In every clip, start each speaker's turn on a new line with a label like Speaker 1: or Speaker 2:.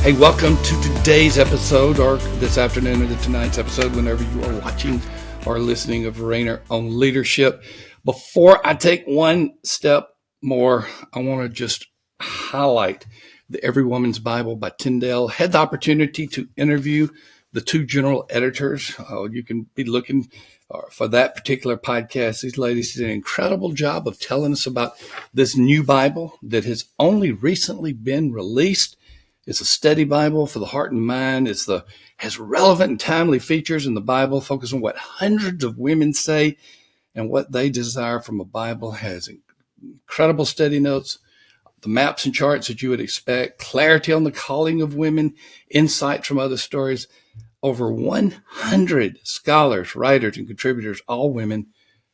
Speaker 1: Hey, welcome to today's episode, or this afternoon or tonight's episode, whenever you are watching or listening of Rainer on Leadership. Before I take one step more, I want to just highlight the Every Woman's Bible by Tyndale. Had the opportunity to interview the two general editors. You can be looking for that particular podcast. These ladies did an incredible job of telling us about this new Bible that has only recently been released. It's a study Bible for the heart and mind. Has relevant and timely features in the Bible, focus on what hundreds of women say and what they desire from a Bible. Has incredible study notes, the maps and charts that you would expect, clarity on the calling of women, insight from other stories. Over 100 scholars, writers, and contributors, all women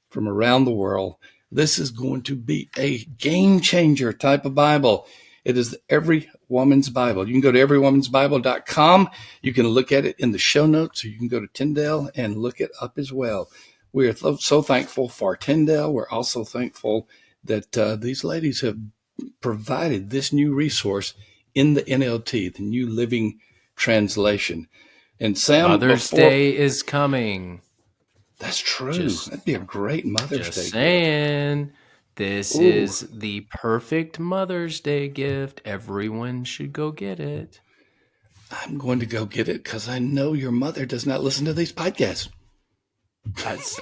Speaker 1: from around the world. This is going to be a game changer type of Bible. It is the Every Woman's Bible. You can go to everywomansbible.com. You can look at it in the show notes, or you can go to Tyndale and look it up as well. We are so thankful for Tyndale. We're also thankful that these ladies have provided this new resource in the NLT, the New Living Translation. And Sam,
Speaker 2: Mother's Day is coming.
Speaker 1: That's true. That'd be a great Mother's Day.
Speaker 2: Just saying. This is the perfect Mother's Day gift. Everyone should go get it.
Speaker 1: I'm going to go get it because I know your mother does not listen to these podcasts.
Speaker 2: That's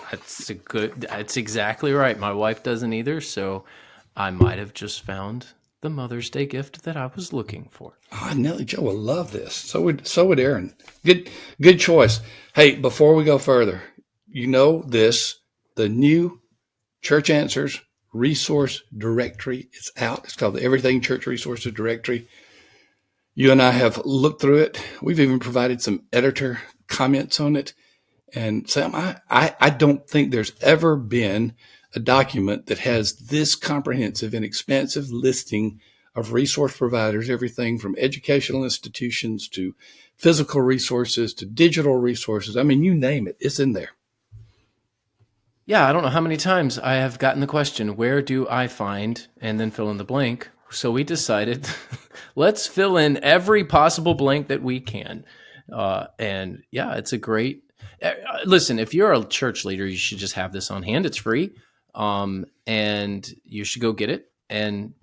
Speaker 2: exactly right. My wife doesn't either, so I might have just found the Mother's Day gift that I was looking for.
Speaker 1: Oh, Nellie Joe will love this. So would Aaron. Good choice. Hey, before we go further, the new Church Answers resource directory is out. It's called the Everything Church Resources Directory. You and I have looked through it. We've even provided some editor comments on it. And Sam, I don't think there's ever been a document that has this comprehensive and expansive listing of resource providers, everything from educational institutions to physical resources to digital resources. I mean, you name it, it's in there.
Speaker 2: Yeah, I don't know how many times I have gotten the question, where do I find, and then fill in the blank. So we decided, let's fill in every possible blank that we can. And yeah, it's a great, listen, if you're a church leader, you should just have this on hand. It's free. And you should go get it and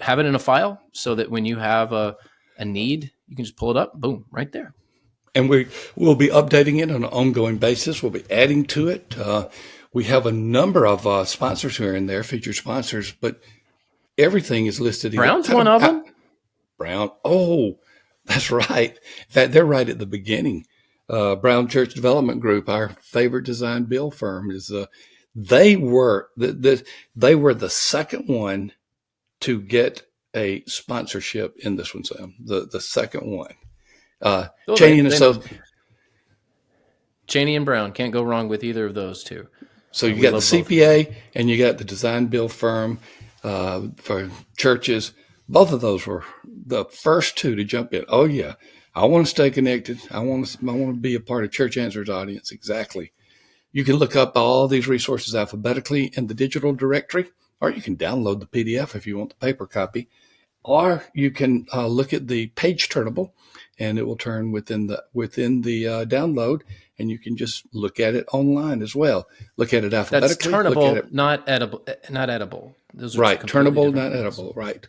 Speaker 2: have it in a file so that when you have a need, you can just pull it up, boom, right there.
Speaker 1: And we'll be updating it on an ongoing basis. We'll be adding to it. We have a number of sponsors who are in there, featured sponsors, but everything is listed.
Speaker 2: Brown's one of them?
Speaker 1: Brown. Oh, that's right. In fact, they're right at the beginning. Brown Church Development Group, our favorite design build firm, is they were the second one to get a sponsorship in this one, Sam. The second one.
Speaker 2: Cheney and Brown, can't go wrong with either of those two.
Speaker 1: So you got the CPA and you got the design build firm for churches. Both of those were the first two to jump in. Oh yeah, I want to stay connected. I want to be a part of Church Answers audience. Exactly. You can look up all these resources alphabetically in the digital directory, or you can download the PDF if you want the paper copy, or you can look at the page turnable, and it will turn within the download, and you can just look at it online as well. Look at it alphabetically.
Speaker 2: That's turnable, not edible.
Speaker 1: Those are right, turnable, not edible. Right,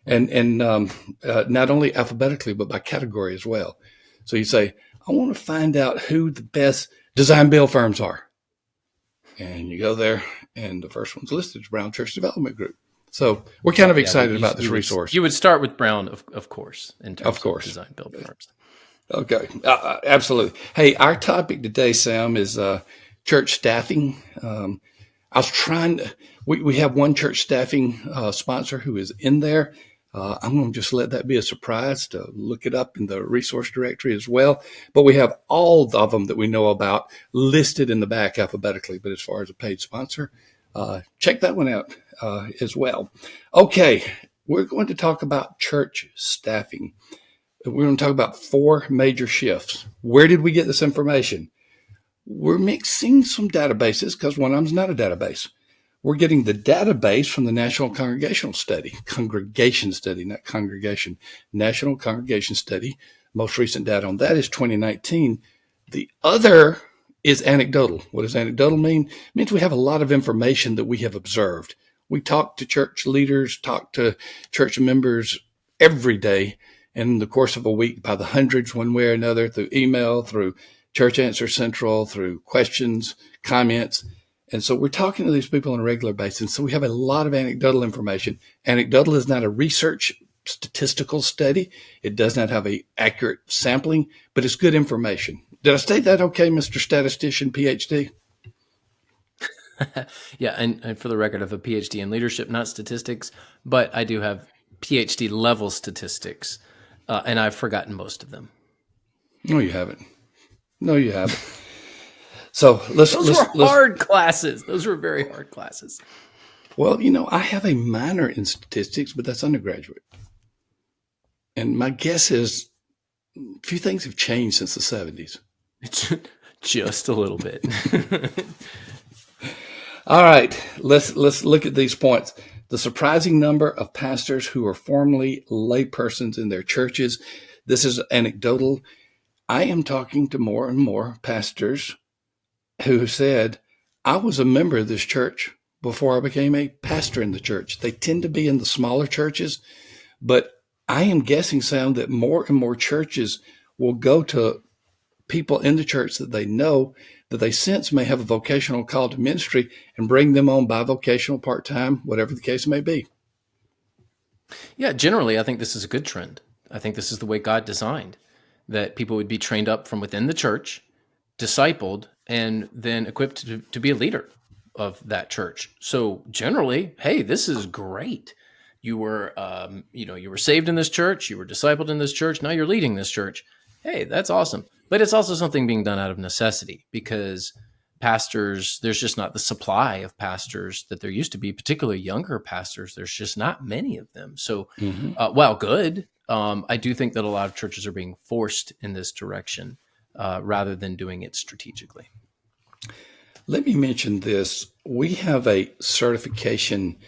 Speaker 1: and not only alphabetically but by category as well. So you say, I want to find out who the best design build firms are, and you go there, and the first one's listed is Brown Church Development Group. So we're kind of excited about this resource.
Speaker 2: You would start with Brown, of course, in terms of design build firms.
Speaker 1: Okay, absolutely. Hey, our topic today, Sam, is church staffing. I was trying to, we have one church staffing sponsor who is in there. I'm going to just let that be a surprise to look it up in the resource directory as well. But we have all of them that we know about listed in the back alphabetically. But as far as a paid sponsor, check that one out as well. Okay, we're going to talk about church staffing. We're going to talk about 4 major shifts. Where did we get this information? We're mixing some databases because one of them's not a database. we're getting the database from the National Congregation Study, not congregation, National Congregation Study. Most recent data on that is 2019. The other is anecdotal. What does anecdotal mean? It means we have a lot of information that we have observed. We talk to church leaders, talk to church members every day in the course of a week by the hundreds, one way or another, through email, through Church Answer Central, through questions, comments. And so we're talking to these people on a regular basis. So we have a lot of anecdotal information. Anecdotal is not a research statistical study. It does not have a accurate sampling, but it's good information. Did I state that okay, Mr. Statistician, PhD?
Speaker 2: Yeah, and for the record, I have a PhD in leadership, not statistics, but I do have PhD level statistics, and I've forgotten most of them.
Speaker 1: No, you haven't. No, you haven't. So
Speaker 2: those were hard classes. Those were very hard classes.
Speaker 1: Well, I have a minor in statistics, but that's undergraduate. And my guess is a few things have changed since the 70s.
Speaker 2: Just a little bit.
Speaker 1: All right, let's look at these points. The surprising number of pastors who are formerly laypersons in their churches. This is anecdotal. I am talking to more and more pastors who said, I was a member of this church before I became a pastor in the church. They tend to be in the smaller churches, but I am guessing, Sam, that more and more churches will go to people in the church that they know, that they sense may have a vocational call to ministry, and bring them on bivocational, part-time, whatever the case may be.
Speaker 2: Yeah, generally, I think this is a good trend. I think this is the way God designed, that people would be trained up from within the church, discipled, and then equipped to be a leader of that church. So generally, hey, this is great. You were, you were saved in this church, you were discipled in this church, now you're leading this church. Hey, that's awesome. But it's also something being done out of necessity, because pastors, there's just not the supply of pastors that there used to be, particularly younger pastors. There's just not many of them. So, while good, I do think that a lot of churches are being forced in this direction rather than doing it strategically.
Speaker 1: Let me mention this. We have a certification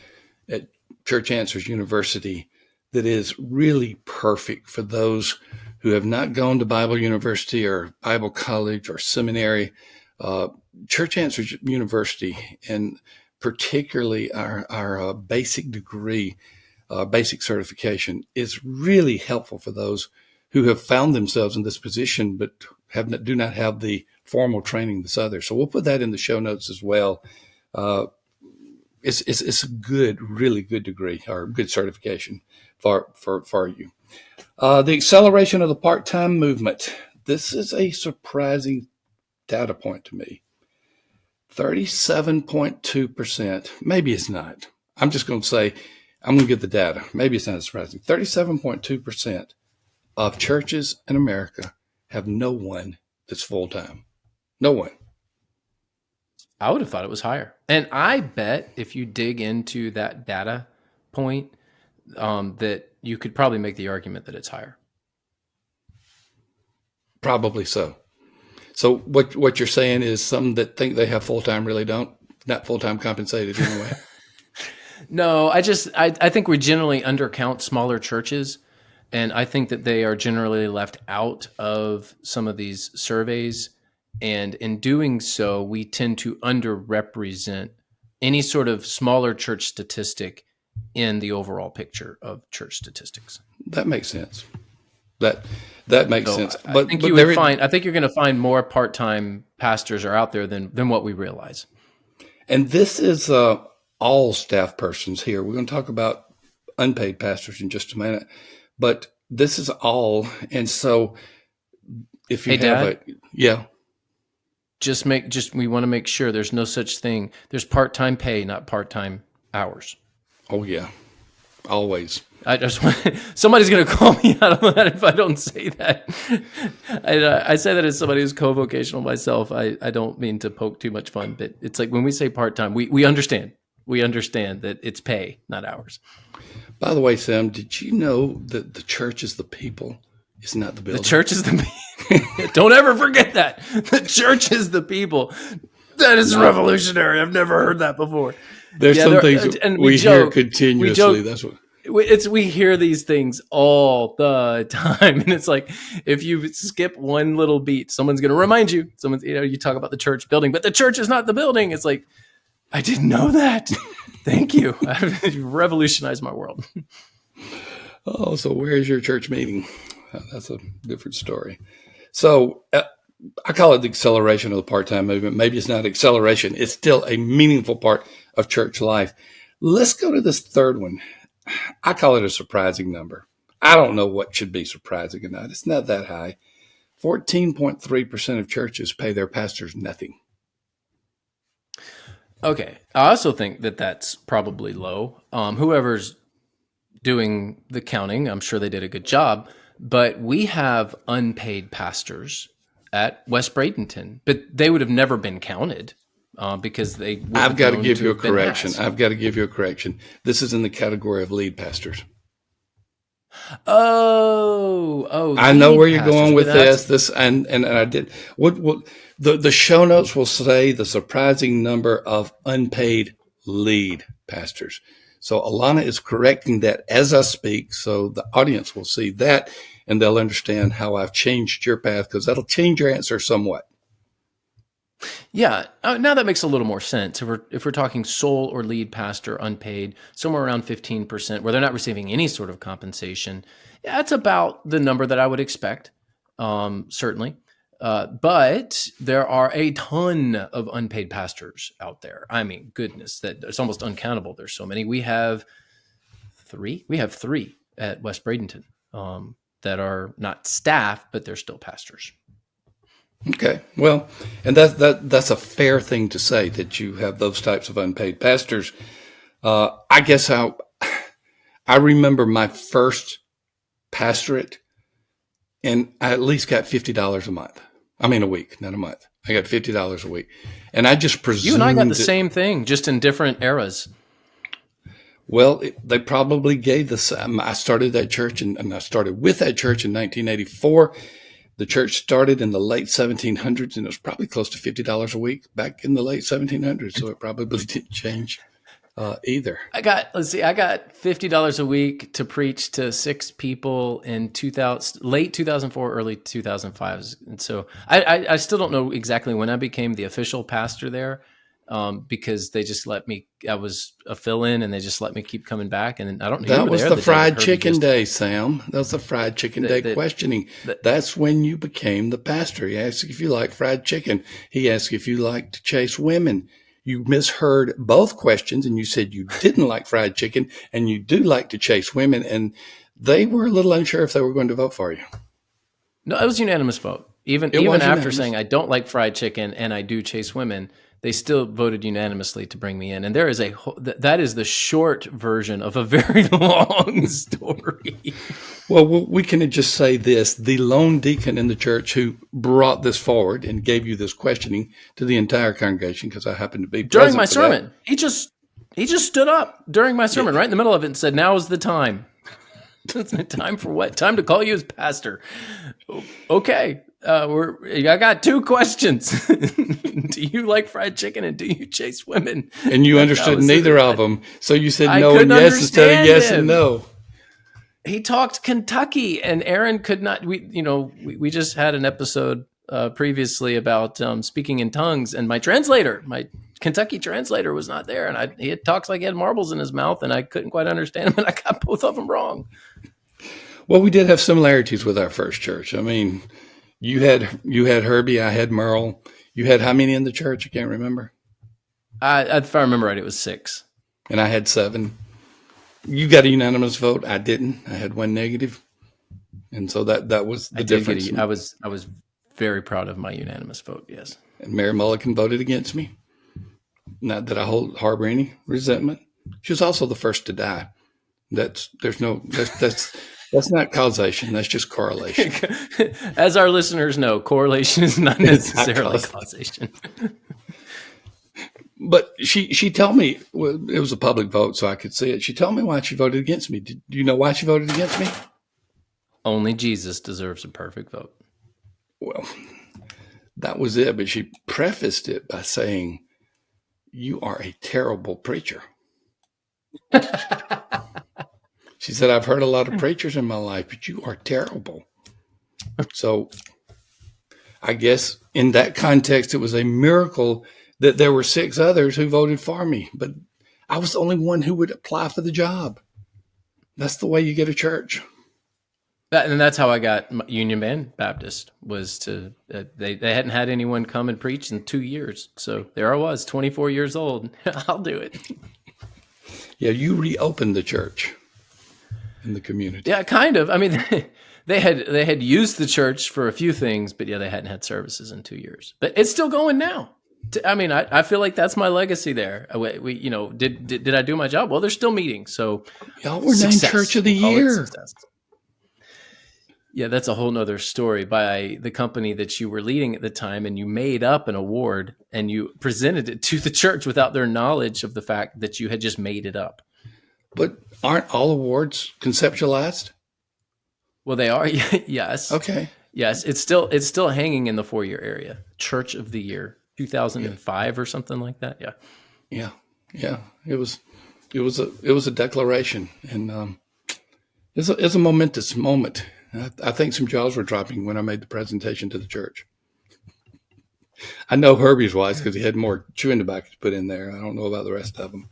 Speaker 1: at Church Answers University that is really perfect for those who have not gone to Bible University or Bible College or seminary. Church Answers University, and particularly our basic degree, basic certification, is really helpful for those who have found themselves in this position but do not have the formal training that's others. So we'll put that in the show notes as well. It's a good, really good degree or good certification for you. The acceleration of the part-time movement. This is a surprising data point to me. 37.2%. Maybe it's not. I'm just going to say, I'm going to get the data. Maybe it's not surprising. 37.2% of churches in America have no one that's full-time. No one.
Speaker 2: I would have thought it was higher. And I bet if you dig into that data point, that you could probably make the argument that it's higher.
Speaker 1: Probably so. So what you're saying is some that think they have full-time really don't, not full-time compensated anyway.
Speaker 2: No, I think we generally undercount smaller churches, and I think that they are generally left out of some of these surveys. And in doing so, we tend to underrepresent any sort of smaller church statistic in the overall picture of church statistics.
Speaker 1: That makes sense. That makes sense.
Speaker 2: I think you're going to find more part-time pastors are out there than what we realize.
Speaker 1: And this is all staff persons here. We're going to talk about unpaid pastors in just a minute, but this is all. And so if you
Speaker 2: we want to make sure there's no such thing. There's part-time pay, not part-time hours.
Speaker 1: Oh yeah, always.
Speaker 2: I just want somebody's going to call me out on that if I don't say that. I say that as somebody who's co-vocational myself. I don't mean to poke too much fun, but it's like when we say part-time, we understand. We understand that it's pay, not hours.
Speaker 1: By the way, Sam, did you know that the church is the people? It's not the building.
Speaker 2: The church is the people. Don't ever forget that. The church is the people. That is revolutionary. I've never heard that before.
Speaker 1: There's
Speaker 2: Yeah,
Speaker 1: some things
Speaker 2: and
Speaker 1: we hear continuously. That's what.
Speaker 2: We hear these things all the time, and it's like if you skip one little beat, someone's going to remind you. You talk about the church building, but the church is not the building. It's like, I didn't know that. Thank you. You've revolutionized my world.
Speaker 1: Oh, so where's your church meeting? That's a different story. So I call it the acceleration of the part-time movement. Maybe it's not acceleration. It's still a meaningful part of church life. Let's go to this third one. I call it a surprising number. I don't know what should be surprising or not. It's not that high. 14.3% of churches pay their pastors nothing.
Speaker 2: Okay. I also think that that's probably low. Whoever's doing the counting, I'm sure they did a good job, but we have unpaid pastors at West Bradenton, but they would have never been counted because they would
Speaker 1: I've
Speaker 2: have
Speaker 1: got to
Speaker 2: known
Speaker 1: give you a
Speaker 2: have been
Speaker 1: correction.
Speaker 2: asked.
Speaker 1: I've got to give you a correction. This is in the category of lead pastors. I know
Speaker 2: lead
Speaker 1: where you're
Speaker 2: pastors,
Speaker 1: going
Speaker 2: but
Speaker 1: with
Speaker 2: that's
Speaker 1: this. And I did. What the show notes will say the surprising number of unpaid lead pastors. So Alana is correcting that as I speak, so the audience will see that and they'll understand how I've changed your path, because that'll change your answer somewhat.
Speaker 2: Yeah, now that makes a little more sense. If we're talking sole or lead pastor unpaid, somewhere around 15%, where they're not receiving any sort of compensation, yeah, that's about the number that I would expect, certainly. But there are a ton of unpaid pastors out there. I mean, goodness, that it's almost uncountable. There's so many. We have three. We have three at West Bradenton that are not staff, but they're still pastors.
Speaker 1: Okay, well, and that's a fair thing to say, that you have those types of unpaid pastors. I guess I remember my first pastorate, and I at least got $50 a month. I mean, a week, not a month. I got $50 a week, and I just presumed
Speaker 2: You and I got the same thing, just in different eras.
Speaker 1: Well, they probably gave the same. I started that church, and I started with that church in 1984. The church started in the late 1700s, and it was probably close to $50 a week back in the late 1700s. So it probably didn't change either.
Speaker 2: I got $50 a week to preach to 6 people in late 2004, early 2005. And so I still don't know exactly when I became the official pastor there, because they just let me. I was a fill-in, and they just let me keep coming back. And I don't know.
Speaker 1: That was the fried chicken day, Sam. That was the fried chicken day questioning. That's when you became the pastor. He asked if you like fried chicken. He asked if you like to chase women. You misheard both questions, and you said you didn't like fried chicken and you do like to chase women. And they were a little unsure if they were going to vote for you.
Speaker 2: No, it was unanimous vote. Even after saying I don't like fried chicken and I do chase women, they still voted unanimously to bring me in. And there is that is the short version of a very long story.
Speaker 1: Well, we can just say this. The lone deacon in the church who brought this forward and gave you this questioning to the entire congregation, because I happened to be
Speaker 2: during my sermon, he just stood up during my sermon, right in the middle of it, and said, "Now is the time." Time for what? Time to call you as pastor. Okay. I got 2 questions. Do you like fried chicken, and do you chase women?
Speaker 1: And you understood neither of them. So you said no and yes instead of yes and no.
Speaker 2: He talked Kentucky, and Aaron could not. We just had an episode previously about speaking in tongues, and my Kentucky translator was not there, and he talks like he had marbles in his mouth, and I couldn't quite understand him, and I got both of them wrong.
Speaker 1: Well, we did have similarities with our first church. I mean, you had Herbie, I had Merle. You had how many in the church? I can't remember.
Speaker 2: If I remember right, it was 6.
Speaker 1: And I had 7. You got a unanimous vote. I didn't. I had 1 negative. And so that was the difference.
Speaker 2: I was very proud of my unanimous vote, yes.
Speaker 1: And Mary Mulligan voted against me. Not that I harbor any resentment. She was also the first to die. That's not causation. That's just correlation.
Speaker 2: As our listeners know, correlation is not necessarily causation.
Speaker 1: But she told me, it was a public vote, so I could see it. She told me why she voted against me. Do you know why she voted against me?
Speaker 2: Only Jesus deserves a perfect vote.
Speaker 1: Well, that was it. But she prefaced it by saying, you are a terrible preacher. She said, I've heard a lot of preachers in my life, but you are terrible. So I guess in that context, it was a miracle that there were 6 others who voted for me, but I was the only one who would apply for the job. That's the way you get a church.
Speaker 2: And that's how I got Union Band Baptist, was to they hadn't had anyone come and preach in 2 years. So there I was, 24 years old. I'll do it.
Speaker 1: Yeah, you reopened the church in the community.
Speaker 2: Yeah, kind of. I mean, they had used the church for a few things, but yeah, they hadn't had services in 2 years. But it's still going now. I mean, I feel like that's my legacy there. We did I do my job? Well, they're still meeting. So
Speaker 1: y'all were named Church of the Year.
Speaker 2: Yeah, that's a whole nother story by the company that you were leading at the time, and you made up an award and you presented it to the church without their knowledge of the fact that you had just made it up.
Speaker 1: But aren't all awards conceptualized?
Speaker 2: Well, they are. Yes.
Speaker 1: Okay.
Speaker 2: Yes, it's still hanging in the 4-year area. Church of the Year, 2005 or something like that. Yeah.
Speaker 1: Yeah. It was a declaration, and it's a momentous moment. I think some jaws were dropping when I made the presentation to the church. I know Herbie's was, because he had more chewing tobacco to put in there. I don't know about the rest of them.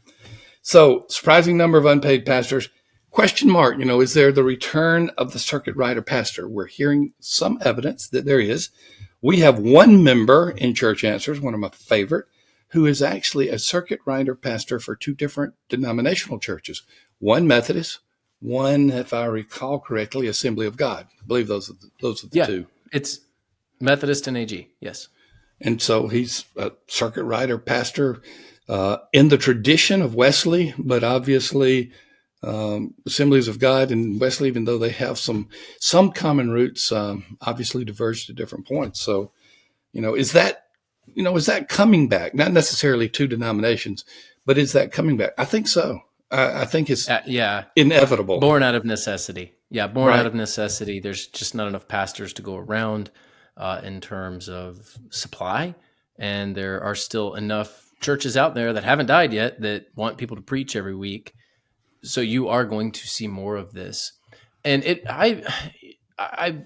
Speaker 1: So, surprising number of unpaid pastors. Question mark, is there the return of the circuit rider pastor? We're hearing some evidence that there is. We have one member in Church Answers, one of my favorite, who is actually a circuit rider pastor for 2 different denominational churches. One Methodist, one, if I recall correctly, Assembly of God. I believe those are the 2.
Speaker 2: It's Methodist and AG, yes.
Speaker 1: And so he's a circuit rider pastor in the tradition of Wesley, but obviously Assemblies of God and Wesley, even though they have some common roots, obviously diverge to different points. So, is that coming back? Not necessarily 2 denominations, but is that coming back? I think so. I think it's inevitable.
Speaker 2: Born out of necessity. Yeah, out of necessity. There's just not enough pastors to go around in terms of supply. And there are still enough churches out there that haven't died yet that want people to preach every week. So you are going to see more of this. And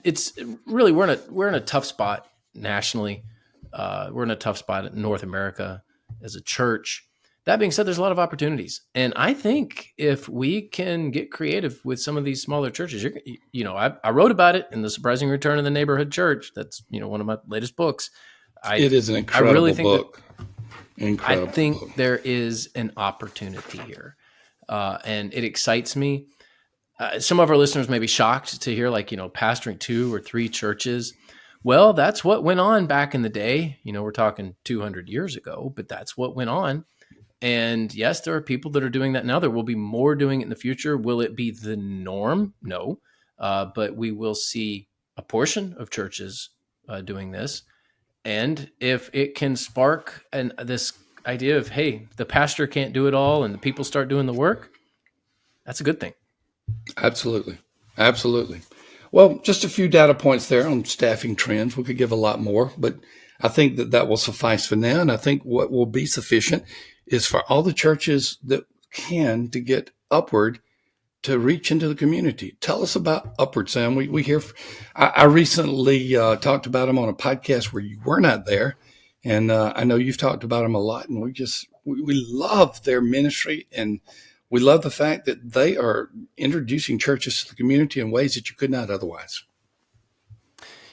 Speaker 2: it's really, we're in a tough spot nationally. We're in a tough spot in North America as a church. That being said, there's a lot of opportunities. And I think if we can get creative with some of these smaller churches, I wrote about it in The Surprising Return of the Neighborhood Church. That's, one of my latest books.
Speaker 1: It is an incredible book.
Speaker 2: I think there is an opportunity here. And it excites me. Some of our listeners may be shocked to hear, pastoring 2 or 3 churches. Well, that's what went on back in the day. We're talking 200 years ago, but that's what went on. And yes, there are people that are doing that now. There will be more doing it in the future. Will it be the norm? No. But we will see a portion of churches doing this. And if it can spark this idea of, hey, the pastor can't do it all and the people start doing the work, that's a good thing.
Speaker 1: Absolutely. Well, just a few data points there on staffing trends. We could give a lot more, but I think that will suffice for now. And I think what will be sufficient is for all the churches that can to get Upward to reach into the community. Tell us about Upward, Sam. We hear, I recently talked about them on a podcast where you were not there. And I know you've talked about them a lot, and we love their ministry, and we love the fact that they are introducing churches to the community in ways that you could not otherwise.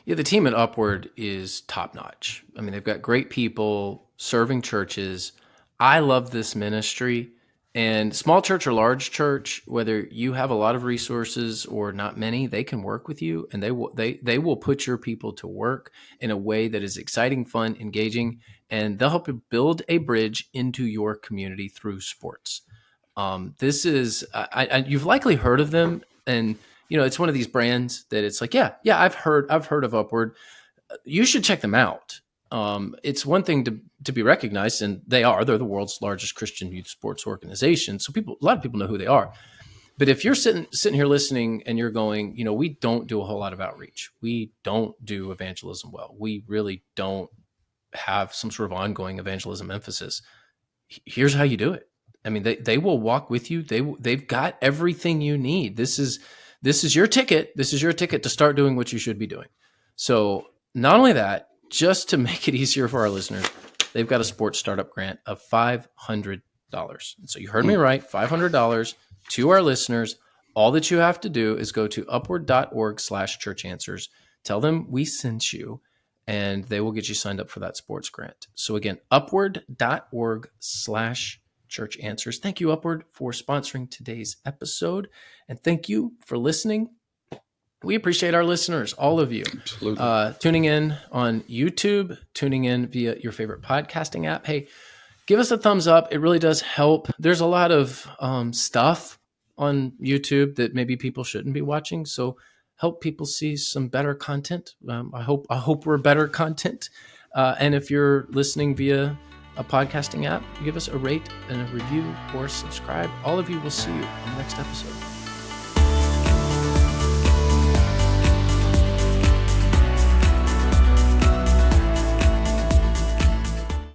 Speaker 2: Yeah, the team at Upward is top notch. I mean, they've got great people serving churches. I love this ministry. And small church or large church, whether you have a lot of resources or not many, they can work with you, and they will put your people to work in a way that is exciting, fun, engaging, and they'll help you build a bridge into your community through sports. This is you've likely heard of them, and it's one of these brands that it's like, yeah, I've heard of Upward. You should check them out. It's one thing to be recognized, and they're the world's largest Christian youth sports organization. So a lot of people know who they are. But if you're sitting here listening and you're going, we don't do a whole lot of outreach. We don't do evangelism well. We really don't have some sort of ongoing evangelism emphasis. here's how you do it. I mean, they will walk with you. They've got everything you need. This is your ticket. This is your ticket to start doing what you should be doing. So not only that, just to make it easier for our listeners, they've got a sports startup grant of $500. And so you heard me right, $500 to our listeners. All that you have to do is go to upward.org/churchanswers. Tell them we sent you, and they will get you signed up for that sports grant. So again, upward.org/churchanswers. Thank you, Upward, for sponsoring today's episode. And thank you for listening. We appreciate our listeners, all of you.
Speaker 1: Absolutely.
Speaker 2: Tuning in on YouTube, tuning in via your favorite podcasting app. Hey, give us a thumbs up. It really does help. There's a lot of stuff on YouTube that maybe people shouldn't be watching. So help people see some better content. I hope we're better content. And if you're listening via a podcasting app, give us a rate and a review or subscribe. All of you, will see you on the next episode.